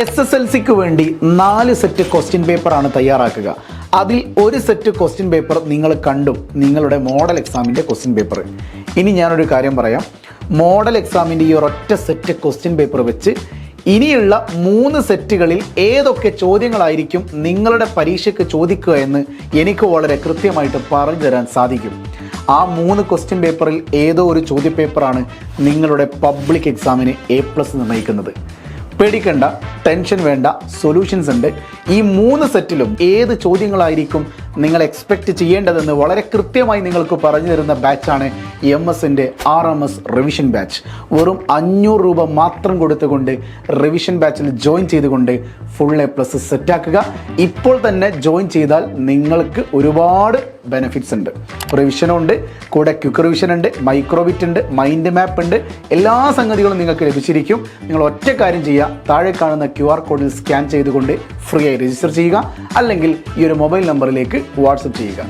SSLCക്ക് വേണ്ടി 4 set question പേപ്പറാണ് തയ്യാറാക്കുക. അതിൽ ഒരു സെറ്റ് ക്വസ്റ്റ്യൻ പേപ്പർ നിങ്ങൾ കണ്ടു, നിങ്ങളുടെ മോഡൽ എക്സാമിൻ്റെ ക്വസ്റ്റ്യൻ പേപ്പർ. ഇനി ഞാനൊരു കാര്യം പറയാം. മോഡൽ എക്സാമിൻ്റെ ഈ ഒരൊറ്റ സെറ്റ് ക്വസ്റ്റ്യൻ പേപ്പർ വെച്ച് ഇനിയുള്ള 3 സെറ്റുകളിൽ ഏതൊക്കെ ചോദ്യങ്ങളായിരിക്കും നിങ്ങളുടെ പരീക്ഷയ്ക്ക് ചോദിക്കുക എന്ന് എനിക്ക് വളരെ കൃത്യമായിട്ട് പറഞ്ഞു തരാൻ സാധിക്കും. ആ 3 ക്വസ്റ്റ്യൻ പേപ്പറിൽ ഏതോ ഒരു ചോദ്യപേപ്പറാണ് നിങ്ങളുടെ പബ്ലിക് എക്സാമിന് A+ നിർണ്ണയിക്കുന്നത്. പേടിക്കണ്ട, ടെൻഷൻ വേണ്ട, സൊല്യൂഷൻസ് ഉണ്ട്. ഈ 3 സെറ്റിലും ഏത് ചോദ്യങ്ങളായിരിക്കും നിങ്ങൾ എക്സ്പെക്റ്റ് ചെയ്യേണ്ടതെന്ന് വളരെ കൃത്യമായി നിങ്ങൾക്ക് പറഞ്ഞു തരുന്ന ബാച്ചാണ് MS-ൻ്റെ RMS റിവിഷൻ ബാച്ച്. വെറും 500 രൂപ മാത്രം കൊടുത്തുകൊണ്ട് റിവിഷൻ ബാച്ചിൽ ജോയിൻ ചെയ്തുകൊണ്ട് ഫുൾ A+ സെറ്റാക്കുക. ഇപ്പോൾ തന്നെ ജോയിൻ ചെയ്താൽ നിങ്ങൾക്ക് ഒരുപാട് ബെനിഫിറ്റ്സ് ഉണ്ട്. റിവിഷനുണ്ട്, കൂടെ ക്വിക്ക് റിവിഷൻ ഉണ്ട്, മൈക്രോബിറ്റ് ഉണ്ട്, മൈൻഡ് മാപ്പ് ഉണ്ട്. എല്ലാ സംഗതികളും നിങ്ങൾക്ക് ലഭിച്ചിരിക്കും. നിങ്ങൾ ഒറ്റ കാര്യം ചെയ്യുക, താഴെ കാണുന്ന QR കോഡിൽ സ്കാൻ ചെയ്തുകൊണ്ട് ഫ്രീ ആയി രജിസ്റ്റർ ചെയ്യുക, അല്ലെങ്കിൽ ഈ ഒരു മൊബൈൽ നമ്പറിലേക്ക് വാട്സപ്പ് ചെയ്യുക.